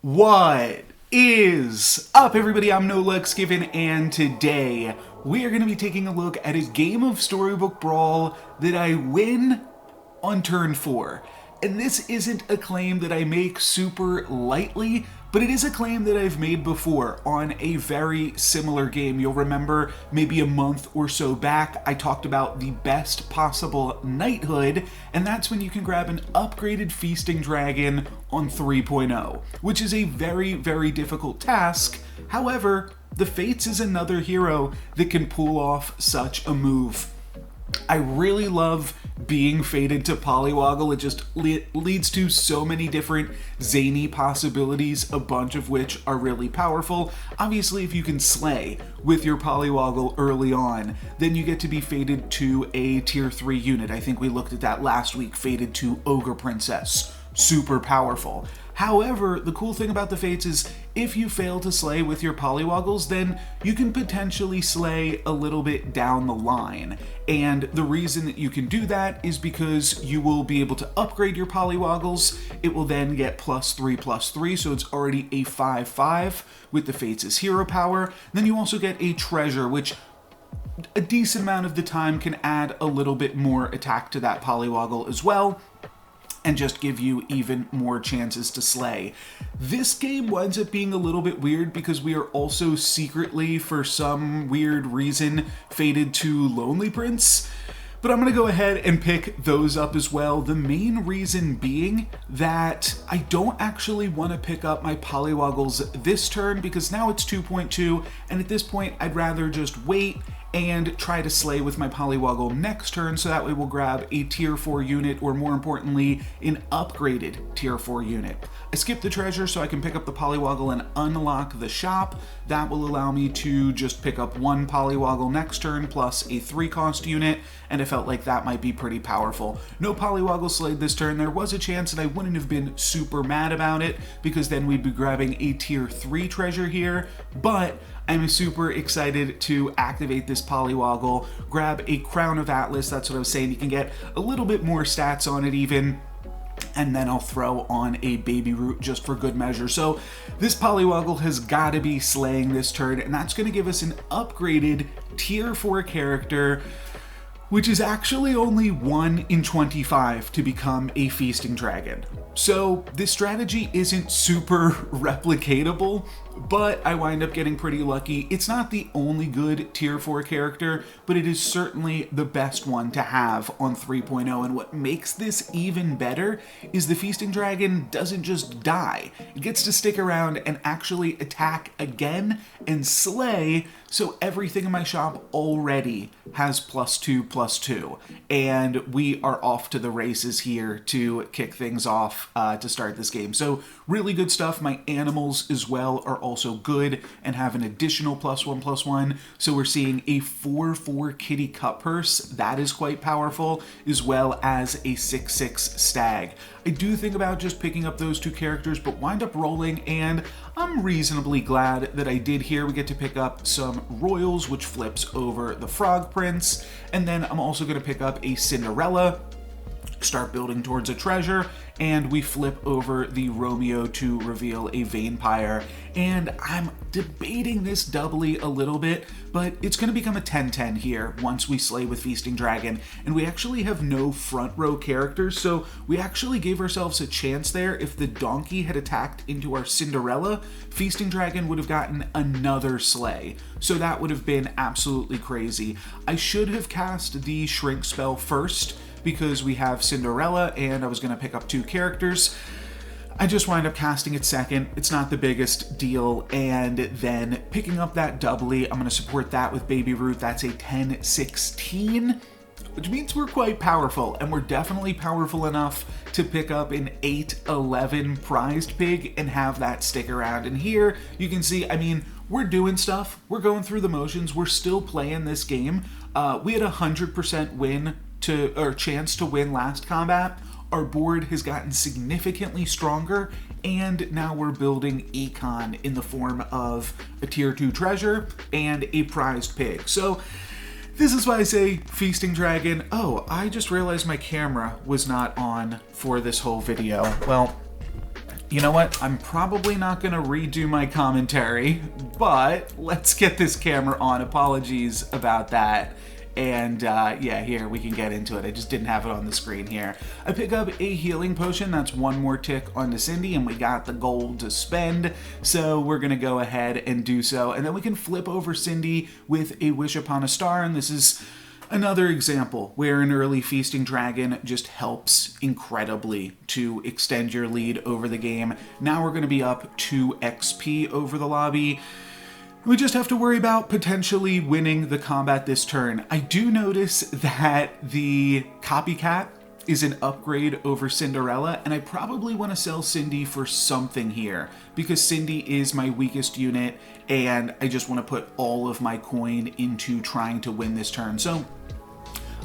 What is up, everybody? I'm NoLuxGiven, and today we are going to be taking a look at a game of Storybook Brawl that I win on turn 4. And this isn't a claim that I make super lightly, but it is a claim that I've made before on a very similar game. You'll remember maybe a month or so back, I talked about the best possible knighthood, and that's when you can grab an upgraded feasting dragon on 3.0, which is a very, very difficult task. However, the Fates is another hero that can pull off such a move. I really love being fated to Polywoggle. It just leads to so many different zany possibilities, a bunch of which are really powerful. Obviously, if you can slay with your Polywoggle early on, then you get to be fated to a tier 3 unit. I think we looked at that last week, fated to Ogre Princess. Super powerful. However, the cool thing about the Fates is if you fail to slay with your Polywoggles, then you can potentially slay a little bit down the line. And the reason that you can do that is because you will be able to upgrade your Polywoggles. It will then get +3/+3, so it's already a 5/5 with the Fates' hero power. Then you also get a treasure, which a decent amount of the time can add a little bit more attack to that Polywoggle as well, and just give you even more chances to slay. This game winds up being a little bit weird because we are also secretly, for some weird reason, fated to Lonely Prince. But I'm going to go ahead and pick those up as well. The main reason being that I don't actually want to pick up my Polywoggles this turn because now it's 2.2, and at this point I'd rather just wait and try to slay with my Polywoggle next turn, so that way we'll grab a tier 4 unit, or more importantly, an upgraded tier 4 unit. I skipped the treasure so I can pick up the Polywoggle and unlock the shop. That will allow me to just pick up one Polywoggle next turn plus a 3-cost unit, and I felt like that might be pretty powerful. No Polywoggle slayed this turn. There was a chance that I wouldn't have been super mad about it, because then we'd be grabbing a tier 3 treasure here, but I'm super excited to activate this Polywoggle, grab a Crown of Atlas. That's what I was saying. You can get a little bit more stats on it even, and then I'll throw on a Baby Root just for good measure. So this Polywoggle has got to be slaying this turn, and that's going to give us an upgraded tier 4 character, which is actually only 1 in 25 to become a feasting dragon. So this strategy isn't super replicatable, but I wind up getting pretty lucky. It's not the only good tier 4 character, but it is certainly the best one to have on 3.0, and what makes this even better is the feasting dragon doesn't just die. It gets to stick around and actually attack again and slay, so everything in my shop already has +2/+2, and we are off to the races here to kick things off to start this game. So really good stuff. My animals as well are also good and have an additional +1/+1. So we're seeing a 4/4 kitty cut purse. That is quite powerful, as well as a 6/6 stag. I do think about just picking up those two characters, but wind up rolling, and I'm reasonably glad that I did here. We get to pick up some royals, which flips over the Frog Prince, and then I'm also going to pick up a Cinderella, start building towards a treasure, and we flip over the Romeo to reveal a Vampire. And I'm debating this doubly a little bit, but it's going to become a 10-10 here once we slay with Feasting Dragon. And we actually have no front row characters, so we actually gave ourselves a chance there. If the donkey had attacked into our Cinderella, Feasting Dragon would have gotten another slay. So that would have been absolutely crazy. I should have cast the Shrink spell first, because we have Cinderella and I was going to pick up 2 characters. I just wind up casting it second. It's not the biggest deal, and then picking up that doubly, I'm going to support that with Baby Root. That's a 10-16, which means we're quite powerful, and we're definitely powerful enough to pick up an 8/11 prized pig and have that stick around. And here you can see, I mean, we're doing stuff. We're going through the motions. We're still playing this game. We had a 100% chance to win last combat. Our board has gotten significantly stronger, and now we're building econ in the form of a tier 2 treasure and a prized pig. So this is why I say Feasting Dragon. Oh, I just realized my camera was not on for this whole video. Well, You know what? I'm probably not going to redo my commentary, but let's get this camera on. Apologies about that. And yeah, here, we can get into it. I just didn't have it on the screen here. I pick up a healing potion. That's one more tick onto Cindy, and we got the gold to spend. So we're going to go ahead and do so. And then we can flip over Cindy with a Wish Upon a Star, and this is another example where an early Feasting Dragon just helps incredibly to extend your lead over the game. Now we're going to be up 2 XP over the lobby. We just have to worry about potentially winning the combat this turn. I do notice that the Copycat is an upgrade over Cinderella, and I probably want to sell Cindy for something here because Cindy is my weakest unit, and I just want to put all of my coin into trying to win this turn. So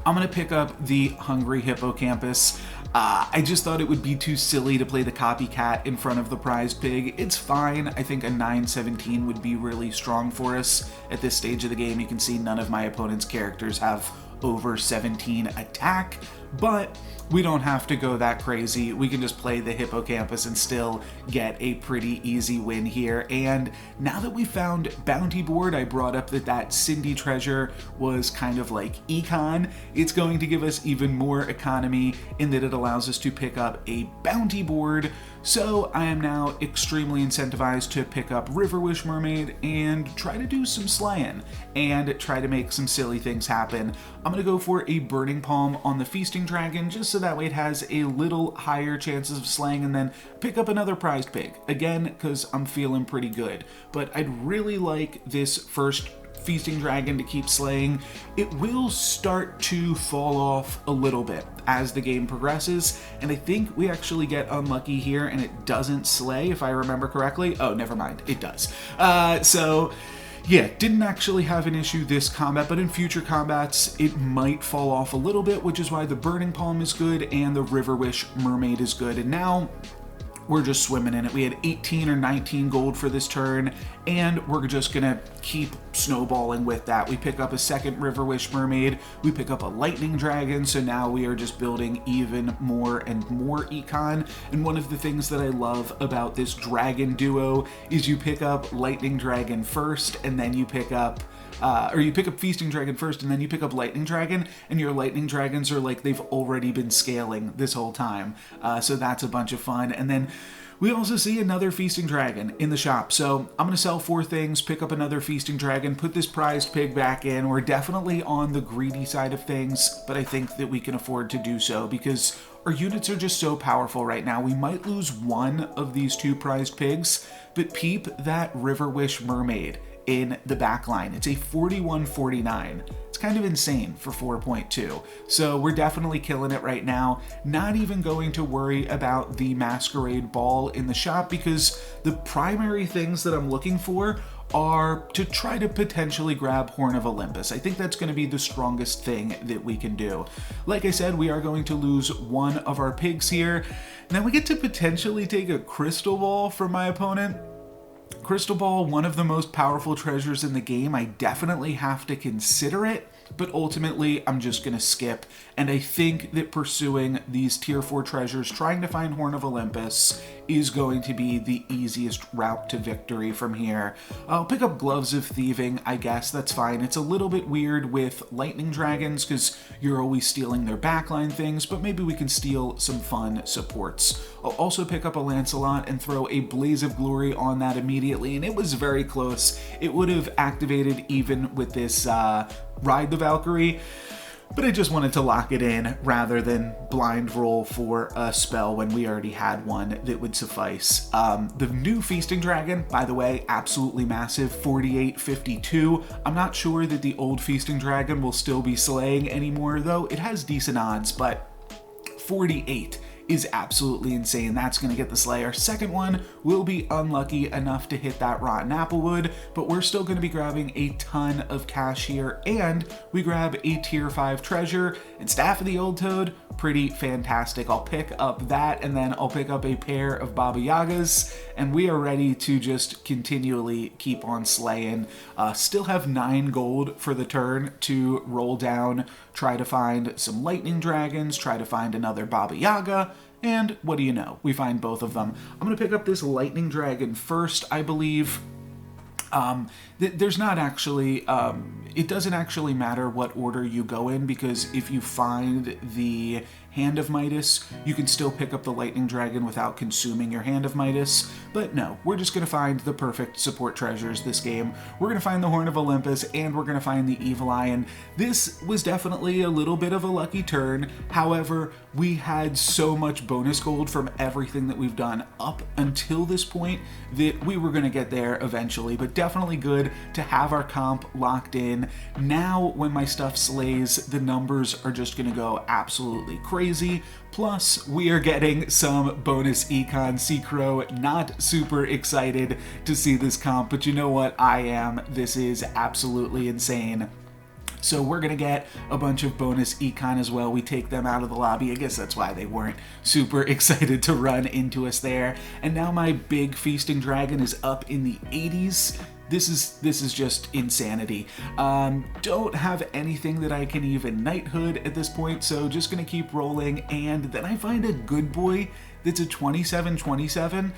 I'm going to pick up the Hungry Hippocampus. I just thought it would be too silly to play the Copycat in front of the Prized Pig. It's fine. I think a 9-17 would be really strong for us at this stage of the game. You can see none of my opponent's characters have over 17 attack, but we don't have to go that crazy. We can just play the Hippocampus and still get a pretty easy win here. And now that we found Bounty Board, I brought up that Cindy treasure was kind of like econ. It's going to give us even more economy in that it allows us to pick up a Bounty Board. So I am now extremely incentivized to pick up River Wish Mermaid and try to do some slaying and try to make some silly things happen. I'm going to go for a Burning Palm on the Feasting Dragon just so that way it has a little higher chances of slaying, and then pick up another Prized Pig, again, because I'm feeling pretty good. But I'd really like this first Feasting Dragon to keep slaying. It will start to fall off a little bit as the game progresses, and I think we actually get unlucky here and it doesn't slay, if I remember correctly. Oh, never mind, it does. So yeah, didn't actually have an issue this combat, but in future combats, it might fall off a little bit, which is why the Burning Palm is good and the River Wish Mermaid is good. And now we're just swimming in it. We had 18 or 19 gold for this turn, and we're just gonna keep snowballing with that. We pick up a second River Wish Mermaid, we pick up a Lightning Dragon, so now we are just building even more and more econ. And one of the things that I love about this dragon duo is you pick up Lightning Dragon first, and then you pick up or you pick up Feasting Dragon first, and then you pick up Lightning Dragon, and your Lightning Dragons are like they've already been scaling this whole time. So that's a bunch of fun. And then we also see another Feasting Dragon in the shop. So I'm going to sell 4 things, pick up another Feasting Dragon, put this Prized Pig back in. We're definitely on the greedy side of things, but I think that we can afford to do so because our units are just so powerful right now. We might lose one of these 2 Prized Pigs, but peep that River Wish Mermaid in the back line. It's a 41-49. It's kind of insane for 4.2. So we're definitely killing it right now. Not even going to worry about the Masquerade Ball in the shop because the primary things that I'm looking for are to try to potentially grab Horn of Olympus. I think that's going to be the strongest thing that we can do. Like I said, we are going to lose one of our pigs here. Now we get to potentially take a Crystal Ball from my opponent. Crystal Ball, one of the most powerful treasures in the game. I definitely have to consider it, but ultimately I'm just going to skip. And I think that pursuing these tier 4 treasures, trying to find Horn of Olympus, is going to be the easiest route to victory from here. I'll pick up Gloves of Thieving, I guess, that's fine. It's a little bit weird with Lightning Dragons because you're always stealing their backline things, but maybe we can steal some fun supports. I'll also pick up a Lancelot and throw a Blaze of Glory on that immediately, and it was very close. It would have activated even with this Ride the Valkyrie, but I just wanted to lock it in rather than blind roll for a spell when we already had one that would suffice. The new Feasting Dragon, by the way, absolutely massive, 48-52. I'm not sure that the old Feasting Dragon will still be slaying anymore, though. It has decent odds, but 48 is absolutely insane. That's going to get the Slay. Our second one will be unlucky enough to hit that Rotten Applewood, but we're still going to be grabbing a ton of cash here, and we grab a tier 5 treasure and Staff of the Old Toad. Pretty fantastic. I'll pick up that, and then I'll pick up a pair of Baba Yagas, and we are ready to just continually keep on slaying. Still have 9 gold for the turn to roll down, try to find some Lightning Dragons, try to find another Baba Yaga, And what do you know? We find both of them. I'm going to pick up this lightning dragon first, I believe. There's not actually, it doesn't actually matter what order you go in, because if you find the Hand of Midas, you can still pick up the lightning dragon without consuming your Hand of Midas. But no, we're just going to find the perfect support treasures this game. We're going to find the Horn of Olympus, and we're going to find the Evil Eye. And this was definitely a little bit of a lucky turn. However, we had so much bonus gold from everything that we've done up until this point that we were going to get there eventually. But definitely good to have our comp locked in. Now, when my stuff slays, the numbers are just going to go absolutely crazy. Plus, we are getting some bonus econ. Seacrow, not super excited to see this comp, but you know what? I am. This is absolutely insane. So we're going to get a bunch of bonus econ as well. We take them out of the lobby. I guess that's why they weren't super excited to run into us there. And now my big feasting dragon is up in the 80s. This is just insanity. Don't have anything that I can even knighthood at this point, so just gonna keep rolling. And then I find a good boy that's a 27-27.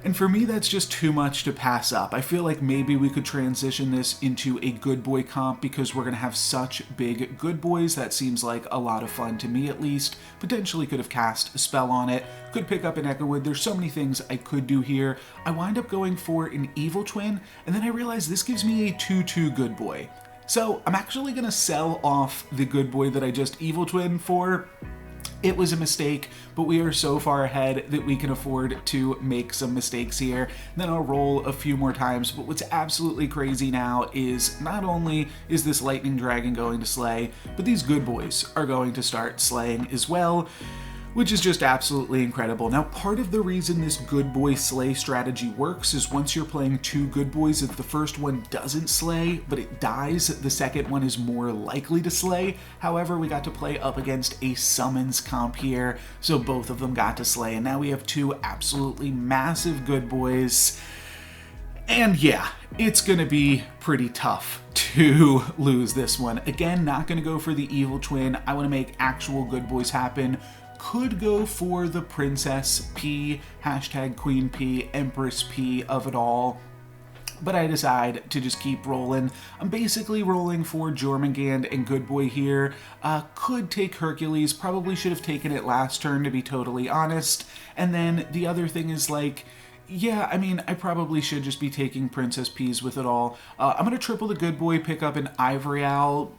And for me, that's just too much to pass up. I feel like maybe we could transition this into a good boy comp, because we're going to have such big good boys. That seems like a lot of fun to me, at least. Potentially could have cast a spell on it. Could pick up an Echo Wood. There's so many things I could do here. I wind up going for an Evil Twin, and then I realize this gives me a 2-2 good boy. So I'm actually going to sell off the good boy that I just Evil Twin for. It was a mistake, but we are so far ahead that we can afford to make some mistakes here. Then I'll roll a few more times, but what's absolutely crazy now is not only is this lightning dragon going to slay, but these good boys are going to start slaying as well, which is just absolutely incredible. Now, part of the reason this good boy slay strategy works is once you're playing two good boys, if the first one doesn't slay, but it dies, the second one is more likely to slay. However, we got to play up against a summons comp here, so both of them got to slay, and now we have two absolutely massive good boys. And yeah, it's gonna be pretty tough to lose this one. Again, not gonna go for the Evil Twin. I wanna make actual good boys happen. Could go for the Princess P, hashtag Queen P, Empress P of it all, but I decide to just keep rolling. I'm basically rolling for Jormungand and Good Boy here. Could take Hercules, probably should have taken it last turn, to be totally honest. And then the other thing is, like, yeah, I mean, I probably should just be taking Princess P's with it all. I'm gonna triple the Good Boy, pick up an Ivory Owl.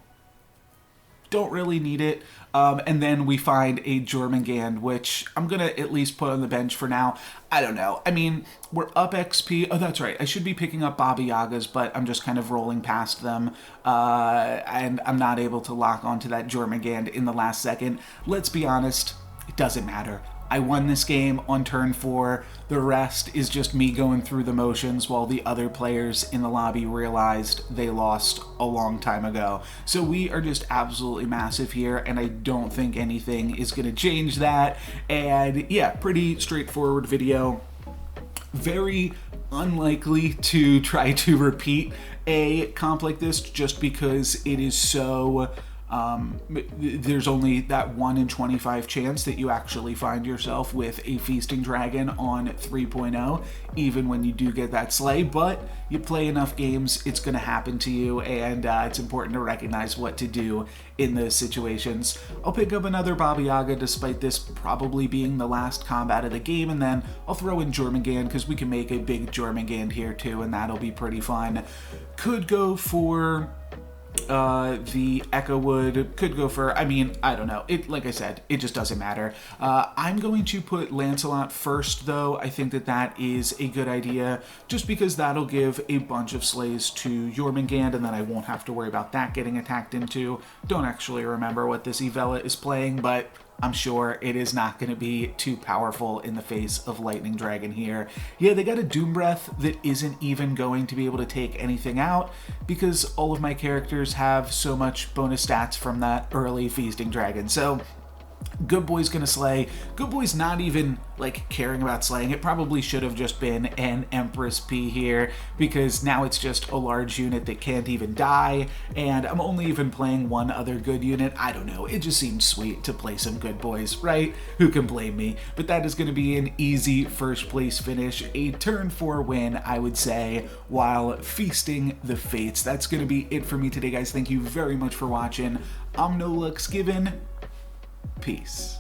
Don't really need it. And then we find a Jormungand, which I'm going to at least put on the bench for now. I don't know. I mean, we're up XP. Oh, that's right. I should be picking up Baba Yagas, but I'm just kind of rolling past them. And I'm not able to lock onto that Jormungand in the last second. Let's be honest, it doesn't matter. I won this game on turn 4. The rest is just me going through the motions while the other players in the lobby realized they lost a long time ago. So we are just absolutely massive here, and I don't think anything is going to change that. And yeah, pretty straightforward video. Very unlikely to try to repeat a comp like this, just because it is so... there's only that 1 in 25 chance that you actually find yourself with a feasting dragon on 3.0, even when you do get that slay. But you play enough games, it's going to happen to you, and it's important to recognize what to do in those situations. I'll pick up another Baba Yaga, despite this probably being the last combat of the game, and then I'll throw in Jormungand, because we can make a big Jormungand here too, and that'll be pretty fun. Could go for... the Echo Wood, could go for, I mean, I don't know. It, like I said, it just doesn't matter. I'm going to put Lancelot first, though. I think that that is a good idea, just because that'll give a bunch of slays to Jormungand, and then I won't have to worry about that getting attacked into. Don't actually remember what this Evella is playing, but I'm sure it is not going to be too powerful in the face of Lightning Dragon here. Yeah, they got a Doom Breath that isn't even going to be able to take anything out, because all of my characters have so much bonus stats from that early Feasting Dragon. So Good Boy's gonna slay. Good Boy's not even like caring about slaying. It probably should have just been an Empress P here, because now it's just a large unit that can't even die, and I'm only even playing one other good unit. I don't know, it just seemed sweet to play some Good Boys, right? Who can blame me? But that is gonna be an easy first place finish, a turn 4 win, I would say, while feasting the fates. That's gonna be it for me today, guys. Thank you very much for watching. I'm No Lux Given. Peace.